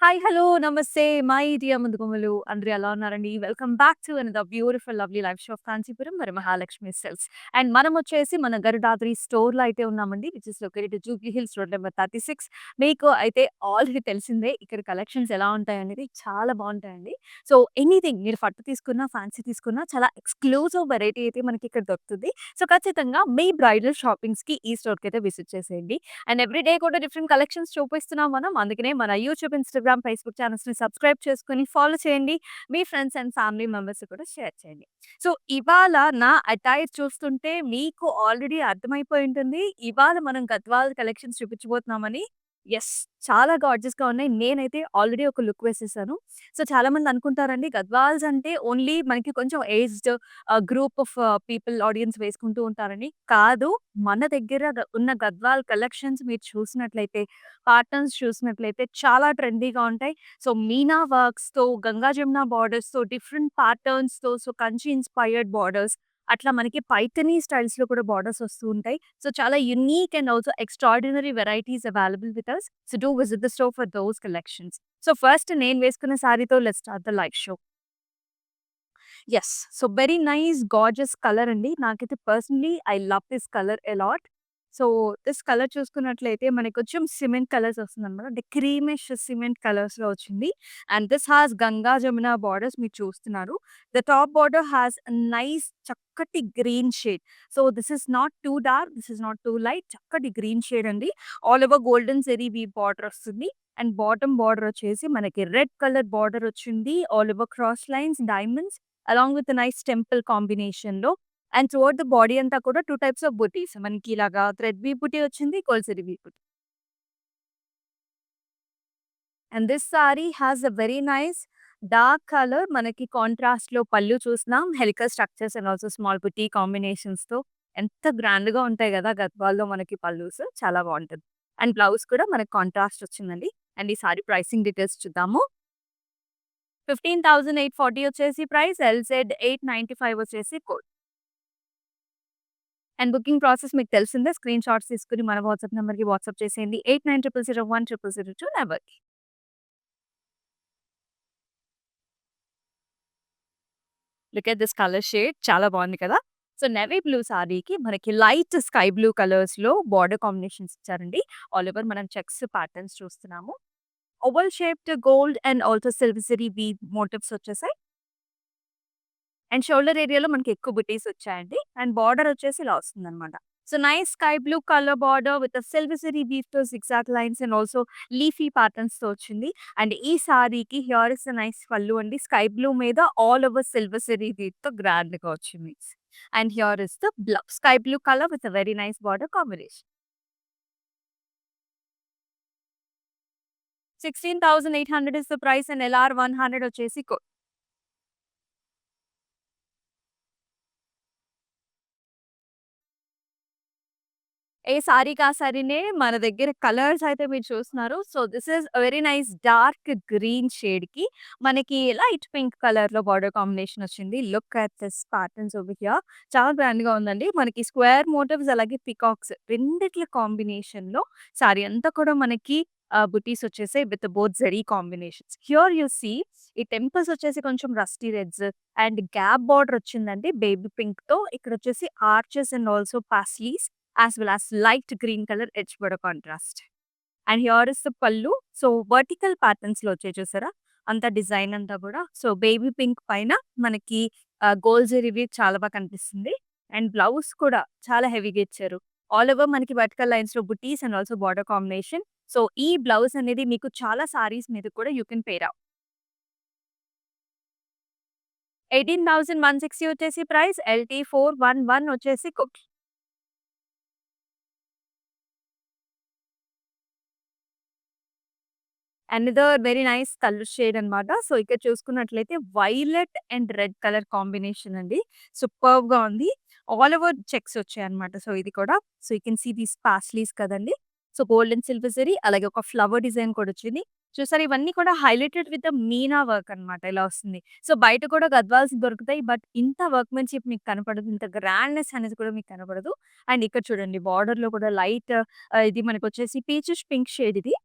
Hi! Hello! నమస్తే! My dear ముందుకొమ్మలు అందరూ ఎలా ఉన్నారండి? Welcome back to another beautiful lovely live show off Kanchipuram మరి మహాలక్ష్మి సిల్క్స్. అండ్ మనమొచ్చేసి మన గరుడాద్రి స్టోర్‌లో అయితే ఉన్నామండి. Which is located Jubilee Hills road number 36. మీకు అయితే ఆల్రెడీ తెలిసిందే ఇక్కడ కలెక్షన్స్ ఎలా ఉంటాయనేది చాలా బావుంటాయండి. సో, ఎనీథింగ్ మీరు పట్టు తీసుకున్నా, ఫ్యాన్సీ తీసుకున్నా చాలా ఎక్స్‌క్లూజివ్ వెరైటీ అయితే మనకిక్కడ దొరుకుతుంది. సో, ఖచ్చితంగా మీ బ్రైడల్ షాపింగ్స్‌కి ఈ స్టోర్‌కైతే విజిట్ చేసేయండి. అండ్ ఎవ్రీ డే కూడా డిఫరెంట్ కలెక్షన్స్ చూపిస్తున్నాం మనం. అందుకనే మన యూట్యూబ్, ఇన్‌స్టాగ్రామ్, ఫేస్‌బుక్ ఛానెల్స్‌ని సబ్స్క్రైబ్ చేసుకొని ఫాలో చేయండి. మీ ఫ్రెండ్స్ అండ్ ఫ్యామిలీ మెంబర్స్‌కి కూడా షేర్ చేయండి. సో, ఇవాళ నా అటైర్ చూస్తుంటే మీకు ఆల్రెడీ అర్థమైపోయి ఉంటుంది. ఇవాళ మనం గద్వాల్ కలెక్షన్స్ చూపించబోతున్నామని. యెస్! చాలా గార్జియస్‌గా ఉన్నాయి. నేనైతే ఆల్రెడీ ఒక లుక్ వేసేసాను. సో, చాలామంది అనుకుంటారండి గద్వాల్స్ అంటే ఓన్లీ మనకి కొంచెం aged group of people audience వేసుకుంటూ ఉంటారని. కాదు. మన దగ్గర ఉన్న గద్వాల్ కలెక్షన్స్ మీరు చూసినట్లయితే, ప్యాటర్న్స్ చూసినట్లయితే చాలా ట్రెండీగా ఉంటాయి. సో, మీనా వర్క్స్‌తో, గంగా జమున బార్డర్స్‌తో, డిఫరెంట్ ప్యాటర్న్స్‌తో, సో, కంచి ఇన్‌స్పైర్డ్ బార్డర్స్ అట్లా మనకి పైథనీ స్టైల్స్‌లో కూడా బార్డర్స్ వస్తూ ఉంటాయి. సో, చాలా unique and also extraordinary varieties available with us. So, do visit the store for those collections. So, first నేను వేసుకున్న సారీతో let's start the live show. Yes. So, very nice gorgeous colour అండి. నాకైతే personally I love this colour a lot. So, this colour చూసుకున్నట్లయితే మనకి కొంచెం cement colours వస్తుందన్నమాట. అంటే క్రీమిష్ సిమెంట్ కలర్స్‌లో వచ్చింది. And this has Ganga Jamuna borders మీరు చూస్తున్నారు. The top border has nice చక్కటి green shade. So, this is not too dark, this is not too light. చక్కటి గ్రీన్ షేడ్ అండి. All over golden zari weave border వస్తుంది. And bottom border వచ్చేసి మనకి red colour border వచ్చింది. All over cross lines, diamonds along with nice temple కాంబినేషన్‌లో. And throughout the body అంతా కూడా 2 types of బుటీస్. మనకి ఇలాగా థ్రెడ్ వీవ్ బుటీ వచ్చింది. కొల్సరి weave buti. And this sorry has a very nice dark colour. మనకి కాంట్రాస్ట్‌లో పల్లు చూసినాం. Helical structures and also small బుటీ కాంబినేషన్స్‌తో ఎంత గ్రాండ్‌గా ఉంటాయి గదా! గద్వాల్‌లో మనకి పల్లూస్. చాలా బావుంటది. అండ్ బ్లౌజ్ కూడా మనకి కాంట్రాస్ట్ వచ్చిందండి. అండ్ ఈ సారీ ప్రైసింగ్ డీటెయిల్స్ చూద్దాము. 15,840 వచ్చేసి ప్రైస్. ఎల్‌జెడ్ 895 వచ్చేసి కోడ్. అండ్ బుకింగ్ ప్రాసెస్ మీకు తెలిసిందే. స్క్రీన్ షాట్స్ తీసుకొని మన వాట్సాప్ నంబర్‌కి వాట్సాప్ చేసేయండి. 8900010002 నంబర్‌కి. Look at this colour shade చాలా బావుంది కదా! సో, నేవీ బ్లూ సారీకి మనకి లైట్ స్కై బ్లూ కలర్స్‌లో బార్డర్ కాంబినేషన్స్ ఇచ్చారండి. ఆల్ ఓవర్ మనం చెక్స్ ప్యాటర్న్స్ చూస్తున్నాము. Oval shaped gold and also silver zari weave motifs వచ్చేసాయి. అండ్ షోల్డర్ ఏరియాలో మనకి ఎక్కువ బుటీస్ వచ్చాయండి. అండ్ బార్డర్ వచ్చేసి ఇలా వస్తుందన్నమాట. So, nice sky blue colour border with silver zari వీవ్‌తో zigzag lines and also leafy ప్యాటర్న్స్‌తో వచ్చింది. అండ్ ఈ సారీకి హియర్ ఇస్ ఎ నైస్ పల్లు అండి. స్కై బ్లూ మీద ఆల్ ఓవర్ సిల్వర్ జరీ వీవ్‌తో గ్రాండ్‌గా వచ్చింది. And here is the blouse. Sky blue colour with a very nice border combination. 16,800 is the price and LR 100 వచ్చేసి ఏ సారీకి ఆ సారీనే మన దగ్గర కలర్స్ అయితే మీరు చూస్తున్నారు. So, this is very nice dark green షేడ్‌కి మనకి లైట్ పింక్ కలర్‌లో బార్డర్ కాంబినేషన్ వచ్చింది. Look at this patterns over here. చాలా గ్రాండ్‌గా ఉందండి. మనకి స్క్వేర్ మోటివ్స్ అలాగే పీకాక్స్ రెండిట్ల కాంబినేషన్‌లో సారీ అంతా కూడా మనకి బుటీస్ వచ్చేసాయి with both zari combinations. Here you see ఈ టెంపుల్స్ వచ్చేసి కొంచెం rusty reds and gap border వచ్చిందండి బేబీ పింక్‌తో. ఇక్కడొచ్చేసి arches and also paisleys as well as light green color edge border contrast. And here is the పల్లు. సో, వర్టికల్ ప్యాటర్న్స్‌లో వచ్చాయి చూసారా? అంతా డిజైన్ అంతా కూడా. సో, బేబీ పింక్ పైన మనకి గోల్డ్ జరీవి చాలా బాగా కనిపిస్తుంది. అండ్ బ్లౌజ్ కూడా చాలా హెవీగా ఇచ్చారు. ఆల్ ఓవర్ మనకి వర్టికల్ లైన్స్‌లో బుటీస్ and also border combination. So, ఈ బ్లౌజ్ అనేది మీకు చాలా సారీస్ మీద కూడా యూ కెన్ పెయిర్ అప్. 18,160 వచ్చేసి ప్రైస్. ఎల్‌టీ 411 వచ్చేసి code. Another very nice colour shade అన్నమాట. సో, ఇక్కడ చూసుకున్నట్లయితే violet and red colour combination అండి. సూపర్బ్‌గా ఉంది. ఆల్ ఓవర్ చెక్స్ వచ్చాయన్నమాట. సో, ఇది కూడా. So, you can see these paisleys కదండీ. So, gold and silver zari అలాగే ఒక ఫ్లవర్ డిజైన్ కూడా వచ్చింది. చూసారా ఇవన్నీ కూడా హైలైటెడ్ విత్ మీనా వర్క్ అన్నమాట. ఇలా వస్తుంది. సో, బయట కూడా గద్వాల్స్ దొరుకుతాయి. బట్ ఇంత వర్క్‌మెన్‌షిప్ మీకు కనపడదు. ఇంత గ్రాండ్‌నెస్ అనేది కూడా మీకు కనపడదు. అండ్ ఇక్కడ చూడండి బార్డర్‌లో కూడా లైట్ ఇది మనకొచ్చేసి పీచిష్ పింక్ షేడ్ ఇది.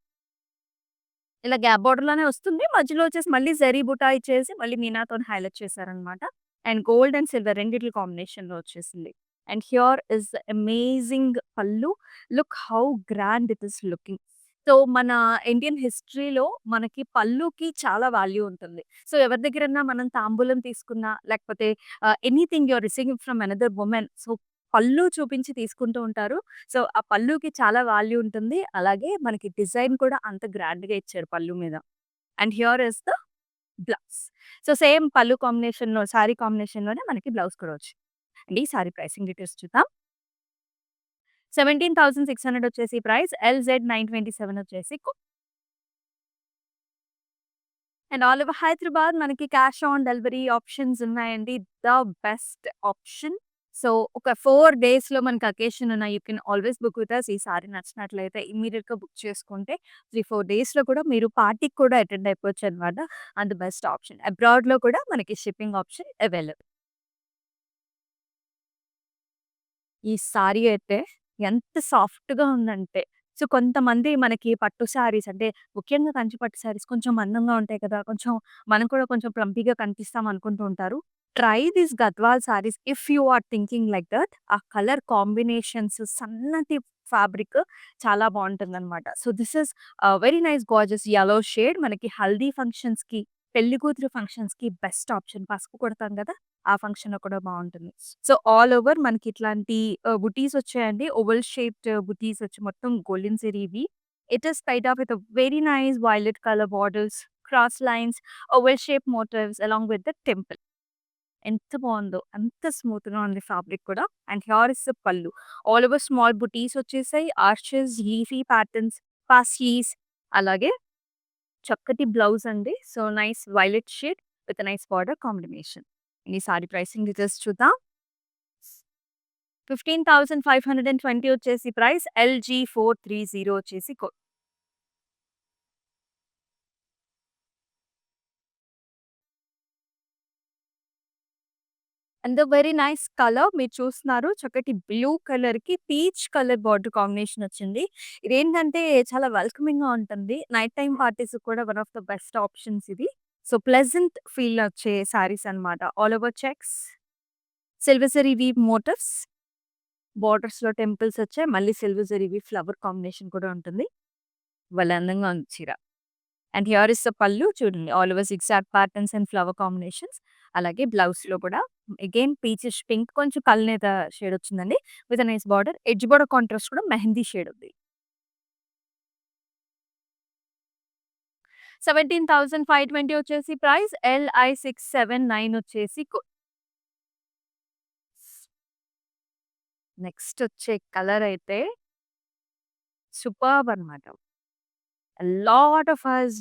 ఇలా గ్యాప్ బోర్డర్‌లోనే వస్తుంది. మధ్యలో వచ్చేసి మళ్ళీ జరీ బుటా ఇచ్చేసి మళ్ళీ మీనాతోని హైలైట్ చేశారనమాట. అండ్ గోల్డ్ అండ్ సిల్వర్ రెండిట్ల కాంబినేషన్‌లో వచ్చేసింది. అండ్ హియర్ ఇస్ అమేజింగ్ పల్లు. Look how grand it is looking. So, మన ఇండియన్ హిస్టరీలో మనకి పల్లుకి చాలా వాల్యూ ఉంటుంది. సో, ఎవరి దగ్గరన్నా మనం తాంబూలం తీసుకున్నా, లేకపోతే anything you are receiving from another women. So, pallu చూపించి తీసుకుంటూ ఉంటారు. సో, ఆ పల్లుకి చాలా వాల్యూ ఉంటుంది. అలాగే మనకి డిజైన్ కూడా అంత గ్రాండ్‌గా ఇచ్చారు పల్లు మీద. And here is the blouse. So, same పల్లు కాంబినేషన్‌లో సారీ కాంబినేషన్‌లోనే మనకి బ్లౌజ్ కూడా వచ్చింది. అండ్ ఈ సారీ ప్రైసింగ్ డీటెయిల్స్ చూద్దాం. 17,600 వచ్చేసి ప్రైస్. ఎల్‌జెడ్ 927 వచ్చేసి అండ్ ఆల్ ఓవర్ హైదరాబాద్ మనకి క్యాష్ ఆన్ డెలివరీ ఆప్షన్స్ ఉన్నాయండి. The best option. సో, ఒక 4 డేస్‌లో మనకి అకేషన్ ఉన్న you can always book with us. ఈ సారీ నచ్చినట్లయితే ఇమ్మీడియేట్‌గా బుక్ చేసుకుంటే 3, 4 డేస్‌లో కూడా మీరు పార్టీకి కూడా అటెండ్ అయిపోవచ్చనమాట. And the best option. అబ్రాడ్‌లో కూడా మనకి షిప్పింగ్ ఆప్షన్ అవైలబుల్. ఈ సారీ అయితే ఎంత సాఫ్ట్‌గా ఉందంటే, సో, కొంతమంది మనకి పట్టు సారీస్ అంటే ముఖ్యంగా కంచి పట్టు సారీస్ కొంచెం మందంగా ఉంటాయి కదా! కొంచెం మనం కూడా కొంచెం ప్లంపీగా కనిపిస్తాం అనుకుంటూ ఉంటారు. Try these Gadwal saris if you are thinking like that. ఆ కలర్ కాంబినేషన్స్ సన్నటి ఫ్యాబ్రిక్ చాలా బావుంటుందనమాట. So, this is very nice gorgeous yellow shade మనకి హల్దీ ఫంక్షన్స్‌కి, పెళ్లి కూతురు ఫంక్షన్స్‌కి బెస్ట్ ఆప్షన్. పసుపు కొడతాం గదా! ఆ ఫంక్షన్‌లో కూడా బావుంటుంది. సో, ఆల్ ఓవర్ మనకి ఇట్లాంటి బుటీస్ వచ్చాయండి. ఓవల్ షేప్డ్ బుటీస్ వచ్చి మొత్తం గోల్డెన్ జరీవి. It is tied up with very nice violet colour borders, cross lines, oval shape motifs along with the temple. ఎంత బావుందో! అంత స్మూత్‌గా ఉంది ఫ్యాబ్రిక్ కూడా. And here is the pallu. All over small butis వచ్చేసాయి. ఆర్చెస్, లీఫీ ప్యాటర్న్స్, పాస్లీస్ అలాగే చక్కటి blouse అండి. So, nice violet shade with nice border combination. ఈ సారీ ప్రైసింగ్ డీటెయిల్స్ చూద్దాం. 15,520 వచ్చేసి ప్రైస్. ఎల్‌జీ 430 వచ్చేసి and the very nice colour మీరు చూస్తున్నారు. చక్కటి బ్లూ కలర్‌కి పీచ్ కలర్ బార్డర్ కాంబినేషన్ వచ్చింది. ఇదేంటంటే చాలా వెల్కమింగ్‌గా ఉంటుంది. నైట్ టైమ్ పార్టీస్‌కి కూడా one of the best options ఇది. సో, ప్లెజెంట్ ఫీల్ వచ్చే సారీస్ అన్నమాట. All over checks, silver zari weave motifs, బోర్డర్స్‌లో టెంపుల్స్ వచ్చాయి. మళ్ళీ silver zari weave flower combination కూడా ఉంటుంది. భలే అందంగా ఉంది చీర. అండ్ హియర్ ఇస్ ద పల్లు చూడండి. All over zigzag patterns and flower combinations. అలాగే బ్లౌజ్‌లో కూడా అగైన్ పీచిష్ పింక్ కొంచెం కల్నేత షేడ్ వచ్చిందండి. With a nice border. Edge border contrast కూడా మెహందీ షేడ్ ఉంది. 17,520 వచ్చేసి ప్రైస్. ఎల్‌ఐ 679 వచ్చేసి నెక్స్ట్ వచ్చే కలర్ అయితే సూపర్బ్ అన్నమాట. A lot of us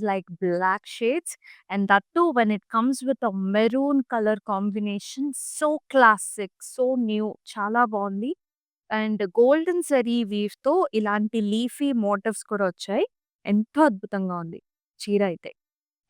like black shades, and that too when it comes with a maroon color combination. So classic, so new. చాలా బావుంది. And golden zari వీవ్‌తో ఇలాంటి లీఫీ మోటివ్స్ కూడా వచ్చాయి. ఎంతో అద్భుతంగా ఉంది చీర అయితే.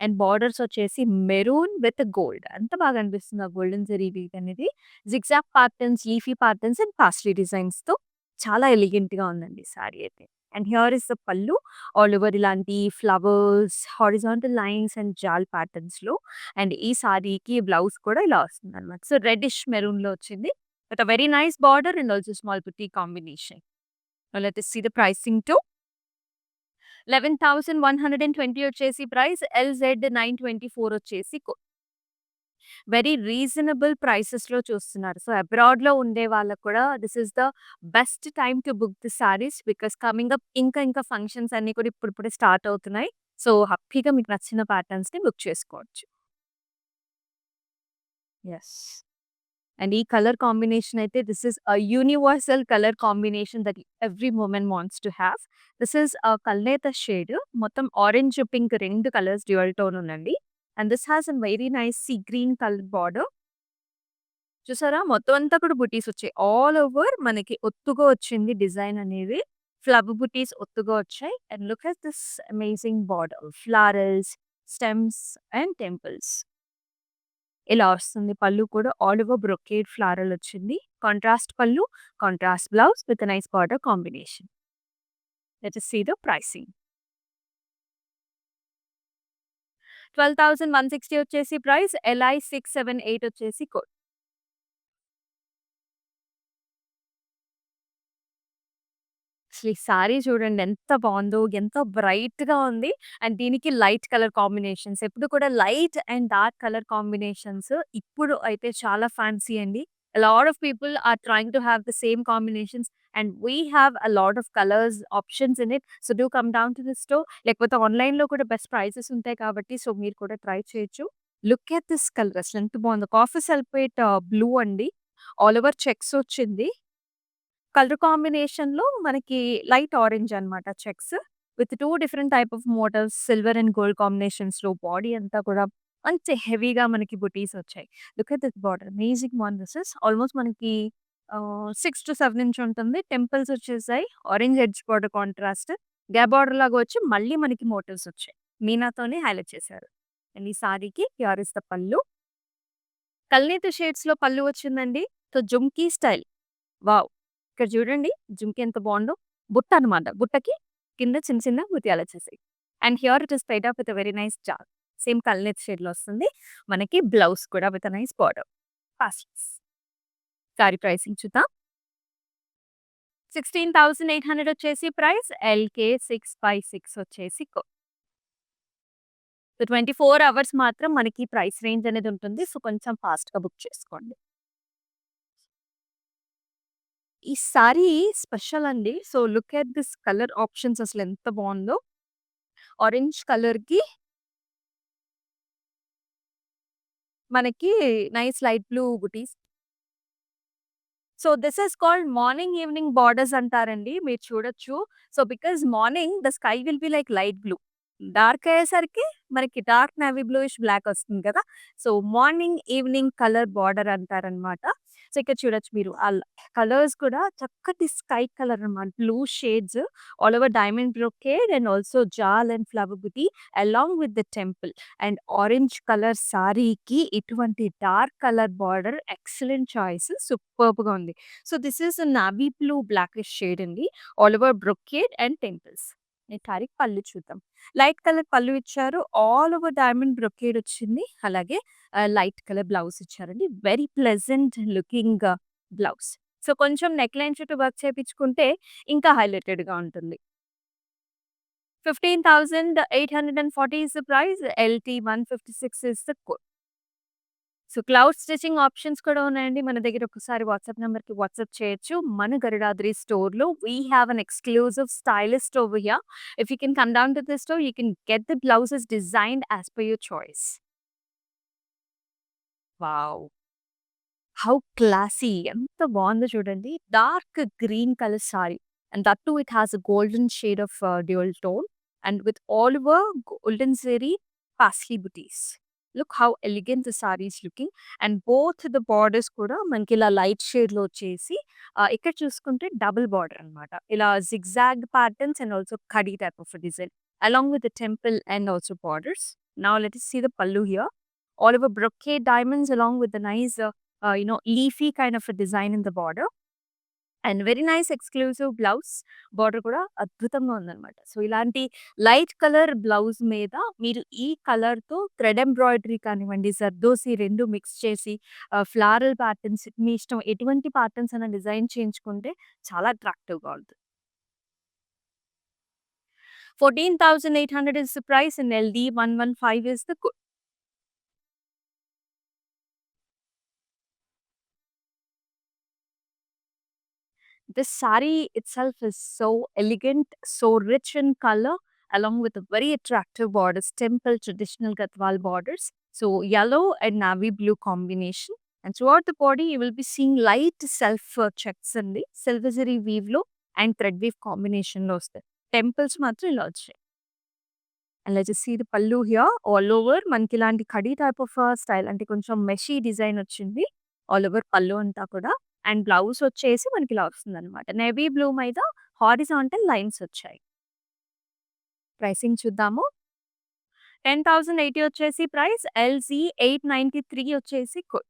అండ్ బార్డర్స్ వచ్చేసి మెరూన్ విత్ గోల్డ్. ఎంత బాగా అనిపిస్తుంది ఆ గోల్డెన్ జరీ వీవ్ అనేది. Zigzag patterns, leafy patterns and pastry డిజైన్స్‌తో చాలా ఎలిగెంట్‌గా ఉందండి సారీ అయితే. And here is the pallu. All over ఇలాంటి flowers, horizontal lines and jaal ప్యాటర్న్స్‌లో. అండ్ ఈ సారీకి బ్లౌజ్ కూడా ఇలా వస్తుందన్నమాట. సో, రెడ్డిష్ మెరూన్‌లో వచ్చింది. With a very nice border and also small buti combination. Now let us see the pricing too. 11,120 వచ్చేసి ప్రైస్. ఎల్‌జెడ్ 924 వచ్చేసి వెరీ రీజనబుల్ ప్రైసెస్‌లో చూస్తున్నారు. సో, అబ్రాడ్‌లో ఉండే వాళ్ళకి కూడా this is the best time to book the saris because coming up ఇంకా functions అన్నీ కూడా ఇప్పుడిప్పుడే స్టార్ట్ అవుతున్నాయి. సో, హ్యాపీగా మీకు నచ్చిన ప్యాటర్న్స్‌ని బుక్ చేసుకోవచ్చు. యెస్. అండ్ ఈ కలర్ కాంబినేషన్ అయితే this is a universal colour combination that every women wants to have. This is Kalneta shade. మొత్తం orange, pink 2 colours dual tone ఉందండి. And this has a very nice sea green colour border. చూసారా? మొత్తం అంతా కూడా బుటీస్ వచ్చాయి. All over మనకి ఒత్తుగా వచ్చింది డిజైన్ అనేది. ఫ్లవర్ బుటీస్ ఒత్తుగా వచ్చాయి. And look at this amazing border. Florals, stems and temples. ఇలా వస్తుంది. పళ్ళు కూడా ఆల్ ఓవర్ బ్రొకేడ్ ఫ్లారల్ వచ్చింది. కాంట్రాస్ట్ పళ్ళు, contrast blouse with nice border combination. Let us see the pricing. 12,160 వచ్చేసి ప్రైస్. LI 678 వచ్చేసి కోడ్. అసలు ఈ సారీ చూడండి ఎంత బావుందో! ఎంత బ్రైట్‌గా ఉంది. అండ్ దీనికి లైట్ కలర్ కాంబినేషన్స్. ఎప్పుడు కూడా light and dark colour combinations ఇప్పుడు అయితే చాలా ఫ్యాన్సీ అండి. A lot of people are trying to have the same combinations and we have a lot of colors options in it. So do come down to the store. లేకపోతే ఆన్‌లైన్‌లో కూడా best prices ఉంటాయి కాబట్టి so మీరు కూడా try చేయొచ్చు. Look at this colour అసలు ఎంత బావుందో. కాఫీ సల్ఫేట్ బ్లూ అండి. ఆల్ ఓవర్ చెక్స్ వచ్చింది. కలర్ కాంబినేషన్‌లో మనకి లైట్ ఆరెంజ్ అన్నమాట checks. With 2 different type of motifs silver and gold కాంబినేషన్స్‌లో బాడీ అంతా కూడా మంచి హెవీగా మనకి బుటీస్ వచ్చాయి. Look at this border amazing one this is almost మనకి 6-7 ఇంచ్ ఉంటుంది. టెంపుల్స్ వచ్చేసాయి. Orange edge border contrast. Gap border లాగా వచ్చి మళ్ళీ మనకి మోటివ్స్ వచ్చాయి. మీనాతోనే హైలైట్ చేశారు. అండ్ ఈ సారీకి హియర్ ఇస్ ద పల్లు. కల్నేత షేడ్స్‌లో పల్లు వచ్చిందండి. So jhumki style. వావ్! ఇక్కడ చూడండి జుంకి ఎంత బావుందో. బుట్ట అనమాట. బుట్టకి కింద చిన్న చిన్న ముత్యాలొచ్చేసాయి. And here it is tied up with a very nice jaal. Same Kalneta షేడ్‌లో వస్తుంది. మనకి బ్లౌజ్ కూడా with a nice border. Pastels. Sari pricing చూద్దాం. 16,800 వచ్చేసి ప్రైస్. ఎల్‌కే 656 వచ్చేసి సో 24 అవర్స్ మాత్రం మనకి ప్రైస్ రేంజ్ అనేది ఉంటుంది. సో కొంచెం ఫాస్ట్‌గా బుక్ చేసుకోండి. ఈ సారీ స్పెషల్ అండి. So look at this colour options అసలెంత బావుందో. ఆరెంజ్ కలర్‌కి మనకి nice light blue buttis. So this is called morning, evening borders అంటారండి. మీరు చూడొచ్చు. So because morning the sky will be like light blue. Dark అయ్యేసరికి మనకి డార్క్ నేవీ బ్లూయిష్ బ్లాక్ వస్తుంది కదా! So morning, evening colour border అంటారనమాట. So ఇక్కడ చూడొచ్చు మీరు. కలర్స్ కూడా చక్కటి స్కై కలర్ అన్నమాట. Blue shades all over diamond brocade and also jaal and flower buti along with the temple. And orange colour సారీకి ఇటువంటి dark colour border excellent choice. సూపర్బ్‌గా ఉంది. So this is navy blue blackish shade అండి. All over brocade and temples. ఈ సారీకి పళ్ళు చూద్దాం. Light colour పళ్ళు ఇచ్చారు. ఆల్ ఓవర్ డైమండ్ బ్రొకేడ్ వచ్చింది. అలాగే లైట్ కలర్ బ్లౌజ్ ఇచ్చారండి. Very pleasant looking blouse. So కొంచెం నెక్ లైన్ చుట్టూ వర్క్ చేపించుకుంటే ఇంకా హైలైటెడ్‌గా ఉంటుంది. 15,840 is the price. LT 156 is the code. So cloud stitching options కూడా ఉన్నాయండి. మన దగ్గర ఒకసారి వాట్సాప్ నంబర్‌కి వాట్సాప్ చేయొచ్చు. మన గరుడాద్రి స్టోర్‌లో we have an exclusive stylist over here. If you can come down to the store, you can get the blouses designed as per your choice. Wow! How classy ఎంత బావుందో చూడండి. Dark green colour sari and that too it has a golden shade of dual tone and with all over golden zari parsley booties. Look how elegant the saree is looking and both the borders కూడా మనకి ఇలా light షేడ్‌లో వచ్చేసి ఇక్కడ చూసుకుంటే double border అన్నమాట. ఇలా zigzag patterns and also khadi type of design along with the temple and also borders. Now let us see the pallu here. All over brocade diamonds along with the nice leafy kind of a design in the border and very nice exclusive blouse. Border కూడా అద్భుతంగా ఉందన్నమాట. So ఇలాంటి light colour blouse మీద మీరు ఈ కలర్‌తో thread embroidery కానివ్వండి, zardozi 2 mix చేసి ఫ్లారల్ ప్యాటర్న్స్ మీ ఇష్టం ఎటువంటి ప్యాటర్న్స్ అయినా డిజైన్ చేయించుకుంటే చాలా అట్రాక్టివ్‌గా ఉంటుంది. 14,800 is the price and LD 115 is the code. This saree itself is so elegant, so rich in color, along with a very attractive borders, temple traditional Gadwal borders. So yellow and navy blue combination. And throughout the body, you will be seeing light self checks in the silver zari weave lo and thread weave combination లో వస్తాయి. Temples మాత్రం ఇలా వచ్చాయి. And let's just see the pallu here. All over మనకి ఇలాంటి khadi type of style అంటే కొంచెం meshy design వచ్చింది. ఆల్ ఓవర్ పల్లు అంతా కూడా. అండ్ బ్లౌజ్ వచ్చేసి మనకి ఇలా వస్తుందన్నమాట. నేవీ బ్లూ మీద హారిజాంటల్ లైన్స్ వచ్చాయి. ప్రైసింగ్ చూద్దాము. 10,080 వచ్చేసి ప్రైస్. ఎల్‌జీ 893 వచ్చేసి కోడ్.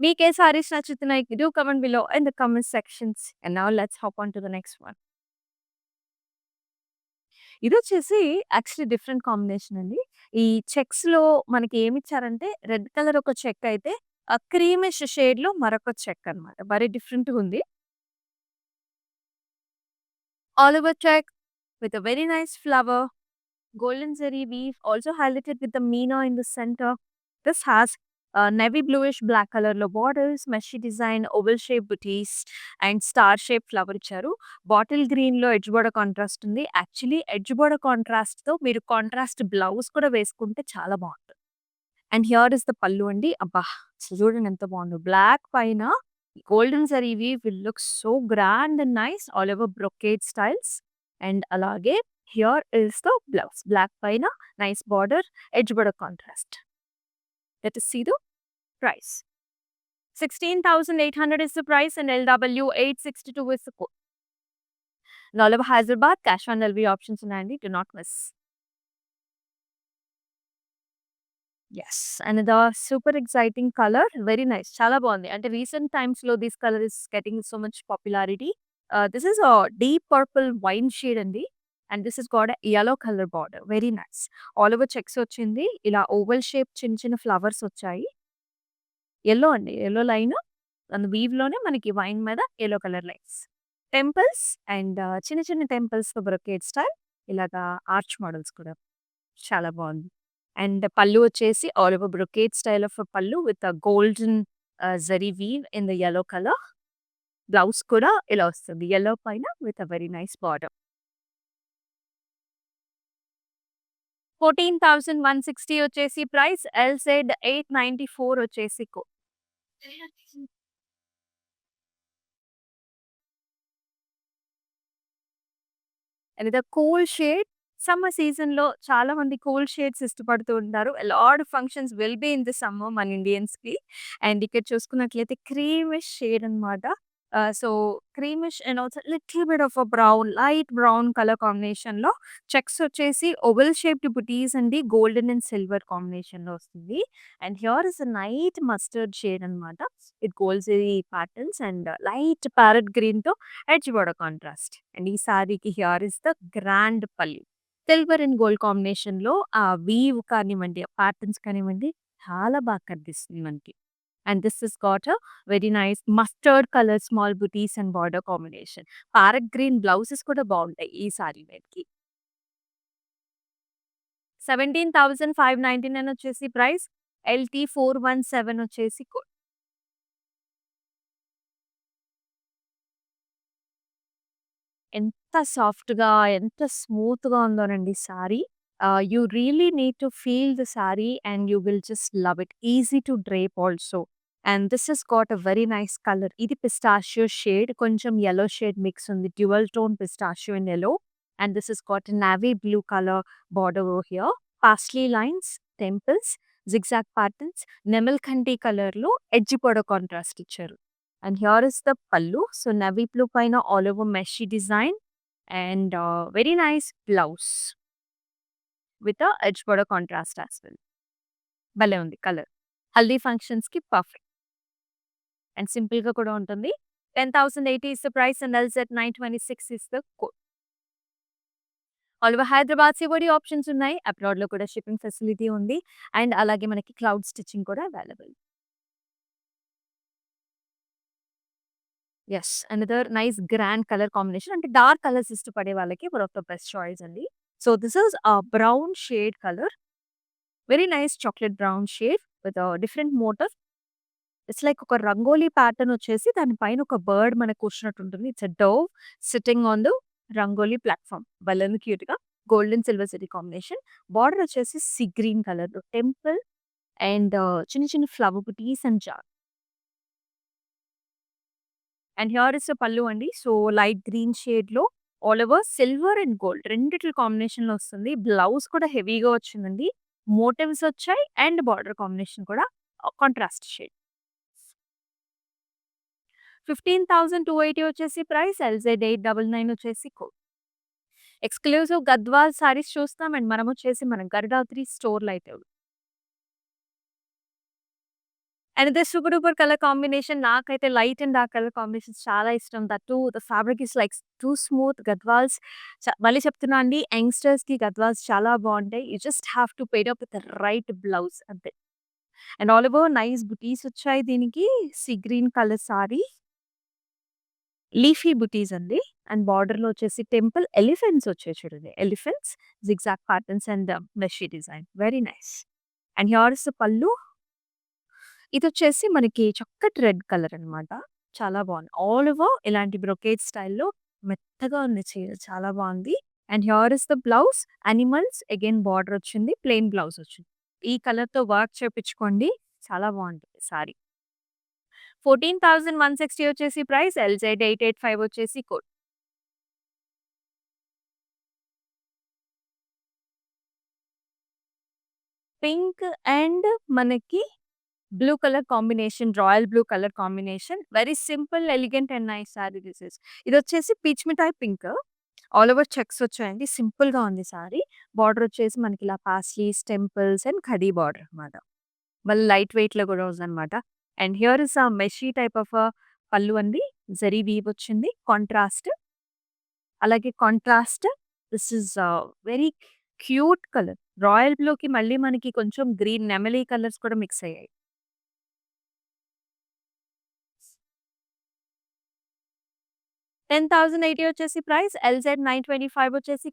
మీకే సారీస్ నచ్చుతున్నాయి? Do comment below in the comment sections. And now let's hop on to the next one. ఇదొచ్చేసి యాక్చువల్లీ డిఫరెంట్ కాంబినేషన్ అండి. ఈ చెక్స్‌లో మనకి ఏమిచ్చారంటే రెడ్ కలర్ ఒక చెక్ అయితే క్రీమిష్ షేడ్‌లో మరొక చెక్ అన్నమాట. వెరీ డిఫరెంట్‌గుంది. All over check with a very nice flower. Golden zari weave also highlighted with the Meena in the center. This has navy bluish black color లో borders, meshy design, oval shape booties and star shape flower ఇచ్చారు. Bottle green లో edge border contrast ఉంది. Actually edge border contrast తో మీరు contrast blouse కూడా వేసుకుంటే చాలా బాగుంటుంది. అండ్ హియర్ ఇస్ ద పల్లు అండి. అబ్బా! అసలు చూడండి ఎంత బాగుందో. బ్లాక్ పైన golden zari weave will look so grand and nice all over brocade styles. And అలాగే here is the blouse. Black పైన nice border, edge border contrast. Let us see the price. 16,800 is the price and LW 862 is the code. And all over Hyderabad, cash on delivery options ఉన్నాయండి. Do not miss. Yes. Another super exciting colour. Very nice. చాలా బావుంది. అంటే recent టైమ్స్‌లో this colour is getting so much popularity. This is deep purple wine shade అండి. And this has got a yellow colour border. Very nice. All over checks వచ్చింది. ఇలా oval shape చిన్న చిన్న flowers వచ్చాయి. యెల్లో అండి. Yellow line and వీవ్‌లోనే మనకి wine మీద yellow colour lines. Temples and చిన్న చిన్న టెంపుల్స్‌తో బ్రొకేడ్ స్టైల్. ఇలాగా ఆర్చ్ మోడల్స్ కూడా. చాలా బావుంది. అండ్ పల్లు వచ్చేసి all over brocade style of pallu with golden zari weave in the yellow colour. Blouse కూడా ఇలా వస్తుంది. యెల్లో పైన with a very nice border. 14,160 వచ్చేసి ప్రైస్. ఎల్‌జెడ్ 894 వచ్చేసి అనదర్ కూల్ షేడ్. సమ్మర్ సీజన్‌లో చాలా మంది కూల్ షేడ్స్ ఇష్టపడుతూ ఉంటారు. A lot of functions will be in the summer మన ఇండియన్స్‌కి. అండ్ ఇక్కడ చూసుకున్నట్లయితే క్రీమిష్ షేడ్ అన్నమాట. So creamish and also little bit of a brown, light brown colour కాంబినేషన్‌లో చెక్స్ వచ్చేసి ఓవెల్ షేప్డ్ బుటీస్ అండి. గోల్డెన్ అండ్ సిల్వర్ కాంబినేషన్‌లో వస్తుంది. And here is a night mustard shade అన్నమాట. విత్ గోల్జరీ ప్యాటర్న్స్ అండ్ లైట్ ప్యారట్ గ్రీన్‌తో edge border contrast. And ఈ సారీకి హియర్ ఇస్ ద గ్రాండ్ పల్లు. సిల్వర్ అండ్ గోల్డ్ కాంబినేషన్‌లో ఆ వీవ్ కానివ్వండి, ఆ ప్యాటర్న్స్ కానివ్వండి చాలా బాగా కనిపిస్తుంది మనకి. And this has got a very nice mustard colour small butis and border combination. Parrot green blouses కూడా బావుంటాయి ఈ సారీ మీదకి. 17,599 వచ్చేసి ప్రైస్. ఎల్‌టీ 417 వచ్చేసి ఎంత సాఫ్ట్‌గా, ఎంత స్మూత్‌గా ఉందోనండి sari. You really need to feel the sari and you will just love it. Easy to drape also. And this has got a very nice colour. ఇది పిస్టాషియో షేడ్. కొంచెం యెల్లో షేడ్ మిక్స్ ఉంది. Dual tone pistachio and yellow. And this has got a navy blue colour border over here. Paisley lines, temples, zigzag patterns, నెమలికంఠి కలర్‌లో edge border contrast ఇచ్చారు. And here is the pallu. So navy blue paina all over meshy design and very nice blouse with a edge border contrast as well. భలే ఉంది colour. Haldi ఫంక్షన్స్‌కి perfect. And సింపుల్‌గా కూడా ఉంటుంది. 10,080 is the price and LZ 926 is the code. All over Hyderabad COD options ఉన్నాయి. అబ్రాడ్‌లో కూడా shipping facility ఉంది. అండ్ అలాగే మనకి క్లౌడ్ స్టిచింగ్ కూడా available. Yes. Another nice grand colour combination. అంటే డార్క్ కలర్స్ ఇష్టపడే వాళ్ళకి one of the best choice అండి. So this is brown shade colour. Very nice chocolate brown shade with different motif. It's like ఒక rangoli pattern వచ్చేసి దాని పైన ఒక bird మనకు కూర్చున్నట్టు ఉంటుంది. It's a dove sitting on the rangoli platform. భలే ఉంది క్యూట్‌గా. Gold and silver zari combination. Border వచ్చేసి సీ గ్రీన్ కలర్‌లో టెంపుల్ అండ్ చిన్న చిన్న ఫ్లవర్ బుటీస్ అండ్ జార్. And here is a pallu అండి. సో లైట్ గ్రీన్ షేడ్‌లో all over silver and gold రెండిట్ల కాంబినేషన్‌లో వస్తుంది. బ్లౌజ్ కూడా హెవీగా వచ్చిందండి. మోటివ్స్ వచ్చాయి అండ్ బార్డర్ కాంబినేషన్ కూడా కాంట్రాస్ట్ షేడ్. 15,280 వచ్చేసి ప్రైస్. ఎల్‌జెడ్ 899 వచ్చేసి కోడ్. ఎక్స్‌క్లూజివ్ గద్వాల్ సారీస్ చూస్తాం అండ్ మనం వచ్చేసి మన గరుడాద్రి స్టోర్‌లో అయితే and this super duper colour combination నాకైతే light and dark colour combinations చాలా ఇష్టం. That too the fabric is like too smooth Gadwals మళ్ళీ చెప్తున్నా అండి యంగ్‌స్టర్స్‌కి గద్వాల్స్ చాలా బావుంటాయి. You just have to pair up with the right blouse అంతే. And all over nice butis వచ్చాయి దీనికి. Sea green colour sari. Leafy butis అండి. అండ్ బార్డర్‌లో వచ్చేసి టెంపుల్ ఎలిఫెంట్స్ వచ్చాయి చూడండి. Elephants, zigzag patterns and మెషీ design. Very nice. And here is the pallu. ఇదొచ్చేసి మనకి చక్కటి రెడ్ కలర్ అన్నమాట. చాలా బావుంది. ఆల్ ఓవర్ ఇలాంటి బ్రొకేడ్ స్టైల్‌లో మెత్తగా ఉంది చీర. చాలా బావుంది. And here is the blouse. Animals again border వచ్చింది. ప్లెయిన్ బ్లౌజ్ వచ్చింది. ఈ కలర్‌తో వర్క్ చేపించుకోండి. చాలా బావుంటుంది సారీ. 14,160 వచ్చేసి ప్రైస్. ఎల్‌జెడ్ 885 వచ్చేసి కోడ్. పింక్ అండ్ మనకి blue colour combination. Royal blue colour combination. Very simple, elegant and nice sari this is. ఇదొచ్చేసి పీచ్ మిఠాయి పింక్. ఆల్ ఓవర్ చెక్స్ వచ్చాయండి. సింపుల్‌గా ఉంది సారీ. బార్డర్ వచ్చేసి మనకి ఇలా paisleys, temples and khadi border అన్నమాట. మళ్ళీ లైట్ వెయిట్‌లో కూడా ఉందన్నమాట. అండ్ హియర్ ఇస్ అ మెషీ టైప్ ఆఫ్ పల్లు అండి. జరీ వీవ్ వచ్చింది. కాంట్రాస్ట్. అలాగే contrast this is very cute colour. Royal బ్లూకి మళ్ళీ మనకి కొంచెం గ్రీన్ నెమలి కలర్స్ కూడా మిక్స్ అయ్యాయి. 10,080 వచ్చేసి ప్రైస్. ఎల్‌జెడ్ 925 వచ్చేసి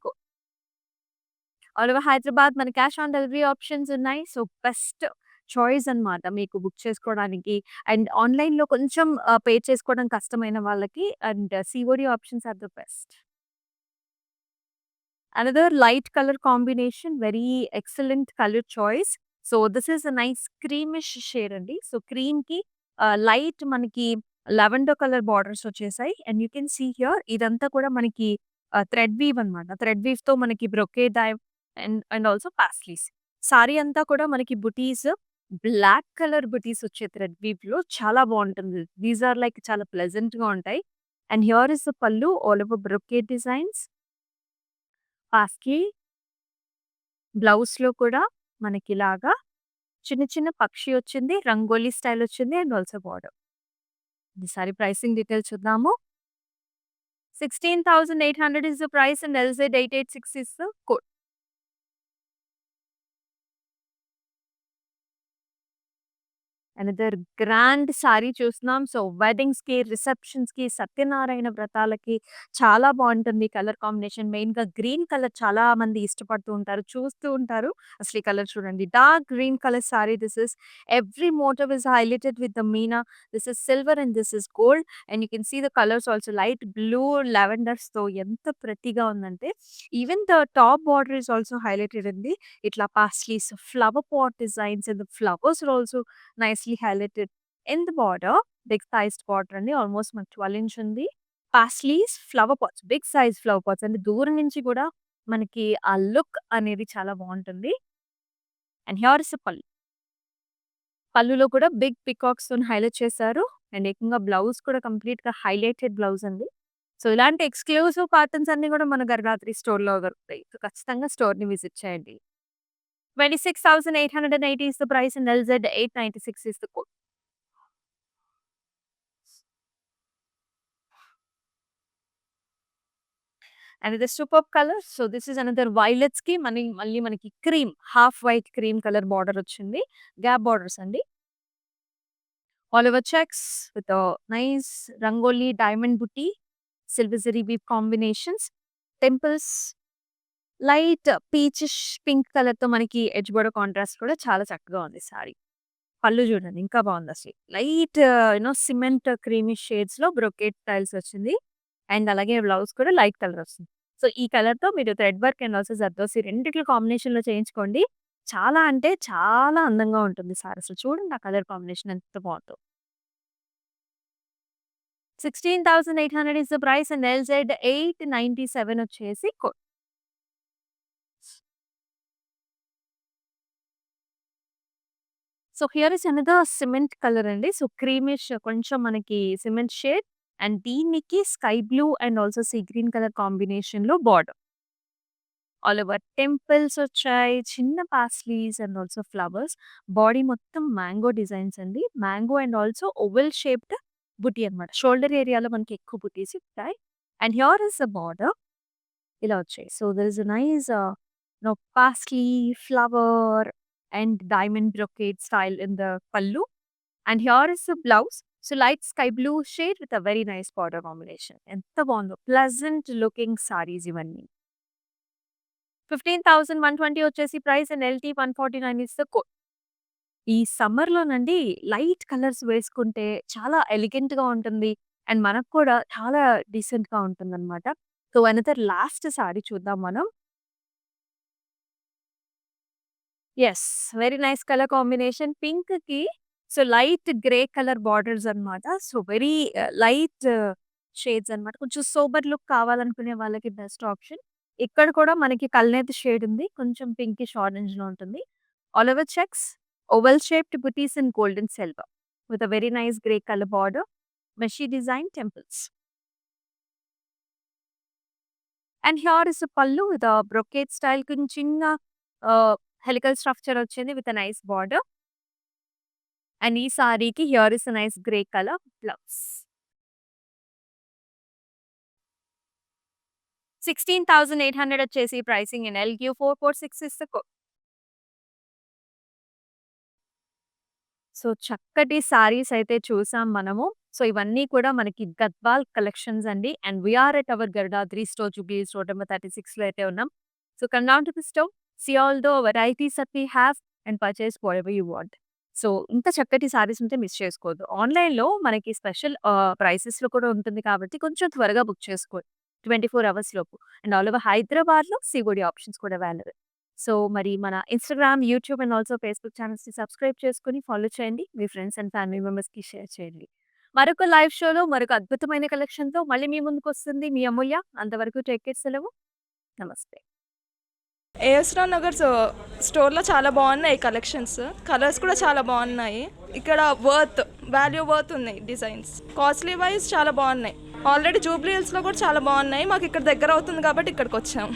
ఆల్ ఓవర్ హైదరాబాద్ మన క్యాష్ ఆన్ డెలివరీ ఆప్షన్స్ ఉన్నాయి. సో, బెస్ట్ చాయిస్ అన్నమాట మీకు బుక్ చేసుకోవడానికి. అండ్ ఆన్‌లైన్‌లో కొంచెం పే చేసుకోవడం కష్టమైన వాళ్ళకి and COD options are the best. Another light colour combination. Very excellent colour choice. So, this is a nice creamish shade అండి. సో, క్రీమ్‌కి లైట్ మనకి లావెండర్ కలర్ బార్డర్స్ వచ్చేసాయి. And you can see here ఇదంతా కూడా మనకి thread weave అన్నమాట. Thread వీవ్‌తో మనకి brocade and and also paisleys. Sari అంతా కూడా మనకి బుటీస్, బ్లాక్ కలర్ బుటీస్ వచ్చే థ్రెడ్ వీవ్‌లో చాలా బావుంటుంది. దీస్ ఆర్ లైక్ చాలా ప్లెజెంట్‌గా ఉంటాయి. And here is the pallu all over brocade designs. పాస్‌కి బ్లౌజ్‌లో కూడా మనకిలాగా చిన్న చిన్న పక్షి వచ్చింది. రంగోలీ స్టైల్ వచ్చింది. And also border. ఈసారి ప్రైసింగ్ డీటెయిల్స్ చూద్దాము. 16,800 is the price and LZ 886 is the code. Another grand sorry చూస్తున్నాం. సో, వెడ్డింగ్స్‌కి, రిసెప్షన్స్‌కి, సత్యనారాయణ వ్రతాలకి చాలా బావుంటుంది కలర్ కాంబినేషన్. మెయిన్‌గా గ్రీన్ కలర్ చాలా మంది ఇష్టపడుతూ ఉంటారు. చూస్తూ ఉంటారు. అసలు ఈ కలర్ చూడండి. Dark green colour sari this is. Every motif is highlighted with the meena. This is silver and this is gold. And you can see the colours also light blue, లావెండర్స్‌తో ఎంత ప్రెట్టీగా ఉందంటే even the top border is also highlighted అండి. ఇట్లా paisleys, flower pot designs and the flowers are also nicely highlighted in the border. Big sized border అండి. Almost మనకు 12 inch ఉంది. Paisleys, flower pots, big size flower pots అంటే దూరం నుంచి కూడా మనకి ఆ లుక్ అనేది చాలా బావుంటుంది. అండ్ హియర్ ఇస్ ఎ పల్లు. పల్లులో కూడా బిగ్ పికాక్స్‌తోని హైలైట్ చేశారు. అండ్ ఏకంగా బ్లౌజ్ కూడా కంప్లీట్‌గా హైలైటెడ్ బ్లౌజ్ అండి. సో, ఇలాంటి ఎక్స్‌క్లూజివ్ ప్యాటర్న్స్ అన్నీ కూడా మన గరడాత్రి స్టోర్‌లో దొరుకుతాయి. సో, ఖచ్చితంగా స్టోర్‌ని విజిట్ చేయండి. 26,880 is the price and LZ 896 is the code. And the superb color. So this is another violets కి మళ్ళీ మనకి cream half white cream colour border వచ్చింది. గ్యాప్ బార్డర్స్ అండి. All over checks with nice rangoli diamond butti, silver zari weave combinations, temples, light peachish pink colour తో మనకి edge border contrast కూడా చాలా చక్కగా ఉంది సారీ. పళ్ళు చూడండి ఇంకా బాగుందసలు. లైట్ సిమెంట్ క్రీమిష్ షేడ్స్‌లో బ్రొకేట్ స్టైల్స్ వచ్చింది. అండ్ అలాగే బ్లౌజ్ కూడా లైట్ కలర్ వస్తుంది. సో, ఈ కలర్‌తో మీరు thread work and also zardosi రెండిట్లో కాంబినేషన్‌లో చేయించుకోండి. చాలా అంటే చాలా అందంగా ఉంటుంది సారీ. అసలు చూడండి ఆ కలర్ కాంబినేషన్ ఎంత బావుందో. 16,800 is the price and LZ 897 వచ్చేసి code. So, here is another cement colour అండి. సో, క్రీమిష్ కొంచెం మనకి సిమెంట్ షేడ్ అండ్ దీనికి sky blue and also sea green colour కాంబినేషన్‌లో బార్డర్. ఆల్ ఓవర్ టెంపుల్స్ వచ్చాయి. చిన్న paisleys and also flowers. Body మొత్తం mango designs అండి. Mango and also oval shaped buti అన్నమాట. షోల్డర్ ఏరియాలో మనకి ఎక్కువ బుటీస్ ఉంటాయి. And here is the border ఇలా వచ్చాయి. So there is a nice paisley, flower and diamond brocade style in the pallu. And here is the blouse. So light sky blue shade with a very nice border combination. ఎంత బాగుందో! Pleasant looking saris ఇవన్నీ. 15,120 వచ్చేసి price and LT 149 is the code. ఈ సమ్మర్‌లోనండి light colours వేసుకుంటే చాలా ఎలిగెంట్‌గా ఉంటుంది. And మనకు కూడా చాలా డీసెంట్‌గా ఉంటుందన్నమాట. సో అనదర్ లాస్ట్ సారీ చూద్దాం మనం. Yes. Very nice colour combination. పింక్‌కి so light grey colour borders అన్నమాట. సో వెరీ లైట్ షేడ్స్ అన్నమాట. కొంచెం సోబర్ లుక్ కావాలనుకునే వాళ్ళకి బెస్ట్ ఆప్షన్. ఇక్కడ కూడా మనకి కల్నేత షేడ్ ఉంది. కొంచెం పింకిష్ ఆరెంజ్‌లో ఉంటుంది. All over checks, oval shaped butis in gold and silver with a very nice grey colour border. మెషీ design temples. And here is a pallu with a brocade style కొంచెం చిన్న హెలికల్ స్ట్రక్చర్ వచ్చింది with a nice border. And ఈ సారీకి here is a nice grey colour blouse. 16,800 వచ్చేసి pricing in LQ 446 is the code. So చక్కటి సారీస్ అయితే చూసాం మనము. సో ఇవన్నీ కూడా మనకి గద్వాల్ కలెక్షన్స్ అండి. And we are at our Garudadri store, Jubilee Hills road number 36లో అయితే ఉన్నాం. So come down to the store, see all the varieties that we have and purchase whatever you want. So ఇంత చక్కటి సారీస్ ఉంటే మిస్ చేసుకోవద్దు. ఆన్‌లైన్‌లో మనకి స్పెషల్ ప్రైసెస్‌లో కూడా ఉంటుంది కాబట్టి కొంచెం త్వరగా బుక్ చేసుకోండి. 24 అవర్స్ లోపు. అండ్ ఆల్ ఓవర్ హైదరాబాద్‌లో సీఓడీ ఆప్షన్స్ కూడా అవైలబుల్. సో మరి మన Instagram, YouTube and also Facebook ఛానెల్స్‌ని సబ్స్క్రైబ్ చేసుకొని ఫాలో చేయండి. మీ ఫ్రెండ్స్ అండ్ ఫ్యామిలీ మెంబర్స్‌కి షేర్ చేయండి. మరొక లైవ్ షోలో మరొక అద్భుతమైన కలెక్షన్‌తో మళ్ళీ మీ ముందుకొస్తుంది మీ అమూల్య. అంతవరకు టేక్ కేర్. సెలవు. నమస్తే. ఏఎస్ రావు నగర్ స్టోర్లో చాలా బాగున్నాయి కలెక్షన్స్. కలర్స్ కూడా చాలా బాగున్నాయి. ఇక్కడ వాల్యూ వర్త్ ఉన్నాయి డిజైన్స్. కాస్ట్లీ వైజ్ చాలా బాగున్నాయి. ఆల్రెడీ జూబ్లీ హిల్స్లో కూడా చాలా బాగున్నాయి. మాకు ఇక్కడ దగ్గర అవుతుంది కాబట్టి ఇక్కడికి వచ్చాము.